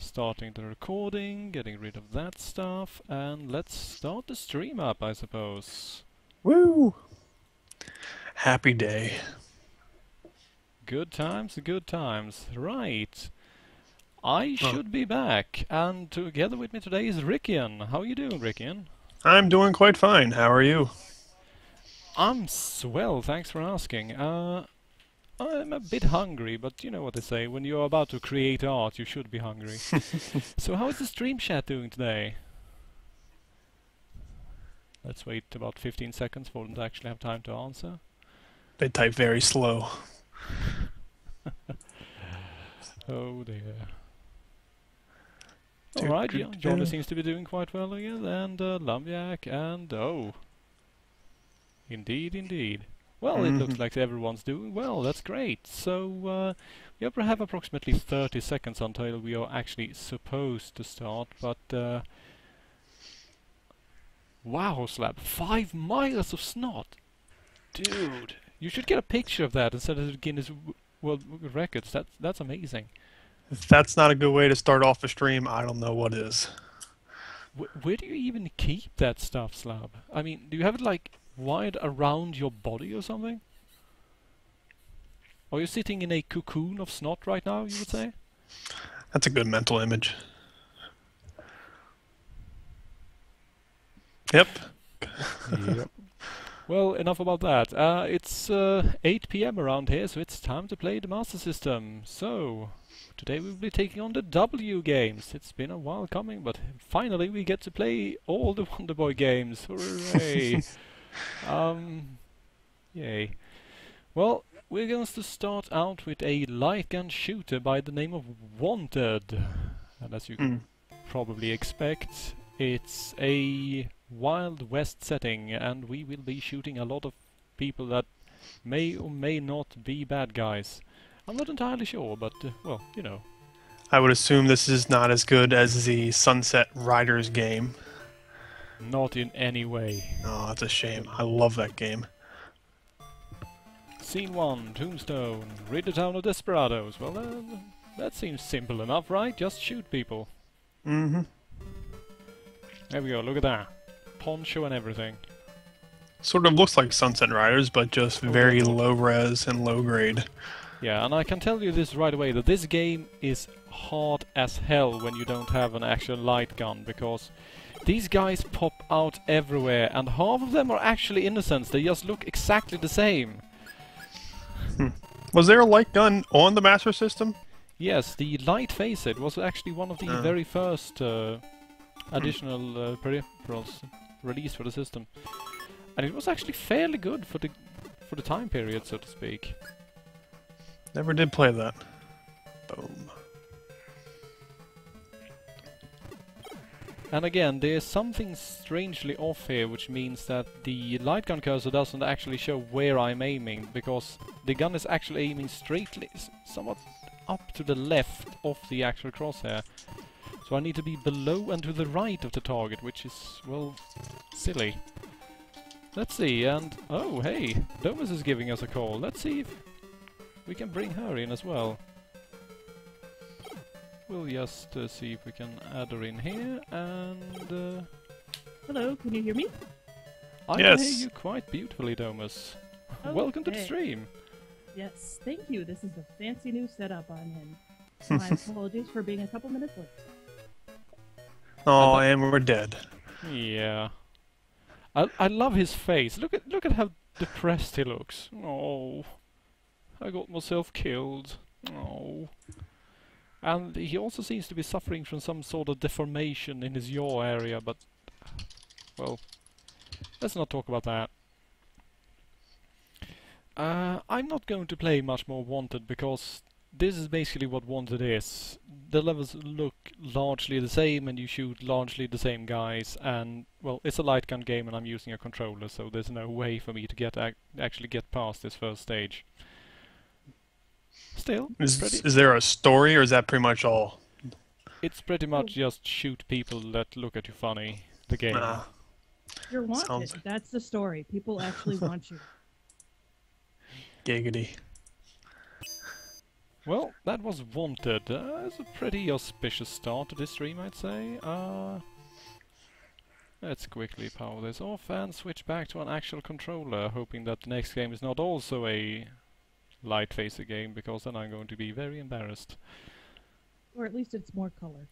Starting the recording, getting rid of that stuff, and let's start the stream up, I suppose. Woo! Happy day. Good times, good times. Right. I should be back, and together with me today is Vrikkian. How are you doing, Vrikkian? I'm doing quite fine. How are you? I'm swell, thanks for asking. I'm a bit hungry, but you know what they say, when you're about to create art, you should be hungry. So how is the stream chat doing today? Let's wait about 15 seconds for them to actually have time to answer. They type very slow. Oh dear. Alright, Johnny seems to be doing quite well again, and Lumbiak, and oh. Indeed, indeed. Well, it looks like everyone's doing well, that's great. So, we have approximately 30 seconds until we are actually supposed to start, but wow, Slab, 5 miles of snot! Dude, you should get a picture of that instead of the Guinness World Records, that's amazing. If that's not a good way to start off a stream, I don't know what is. Where do you even keep that stuff, Slab? I mean, do you have it like wired around your body or something? Are you sitting in a cocoon of snot right now, you would say? That's a good mental image. Yep. Yep. Well, enough about that. It's 8 PM around here, so it's time to play the Master System. So, today we'll be taking on the W games. It's been a while coming, but finally we get to play all the Wonder Boy games. Hooray! Yay. Well, we're going to start out with a light gun shooter by the name of Wanted. And as you can probably expect, it's a Wild West setting, and we will be shooting a lot of people that may or may not be bad guys. I'm not entirely sure, but, well, you know. I would assume this is not as good as the Sunset Riders game. Not in any way. Oh, that's a shame. I love that game. Scene 1, Tombstone. Rid the town of desperados. Well, that seems simple enough, right? Just shoot people. Mm-hmm. There we go, look at that. Poncho and everything. Sort of looks like Sunset Riders, but just very low res and low grade. Yeah, and I can tell you this right away, that this game is hard as hell when you don't have an actual light gun, because these guys pop out everywhere, and half of them are actually innocents, they just look exactly the same. Was there a light gun on the Master System? Yes, the Light Facet was actually one of the very first additional peripherals released for the system. And it was actually fairly good for the time period, so to speak. Never did play that. Boom. And again, there's something strangely off here, which means that the light gun cursor doesn't actually show where I'm aiming, because the gun is actually aiming straightly, somewhat up to the left of the actual crosshair. So I need to be below and to the right of the target, which is, well, silly. Let's see, and oh hey, Domus is giving us a call. Let's see if we can bring her in as well. We'll just see if we can add her in here, and hello, can you hear me? I can hear you quite beautifully, Domus. Okay. Welcome to the stream. Yes, thank you. This is a fancy new setup I'm in. So my apologies for being a couple minutes late. Oh, and we're dead. Yeah. I love his face. Look at how depressed he looks. Oh, I got myself killed. Oh. And he also seems to be suffering from some sort of deformation in his jaw area, but well, let's not talk about that. I'm not going to play much more Wanted, because this is basically what Wanted is. The levels look largely the same, and you shoot largely the same guys, and, well, it's a light gun game and I'm using a controller, so there's no way for me to actually get past this first stage. Still, is there a story, or is that pretty much all? It's pretty much just shoot people that look at you funny, the game. You're wanted. That's the story. People actually want you. Giggity. Well, that was Wanted. It's a pretty auspicious start to this stream, I'd say. Let's quickly power this off and switch back to an actual controller, hoping that the next game is not also a light phaser game, because then I'm going to be very embarrassed. Or at least it's more color.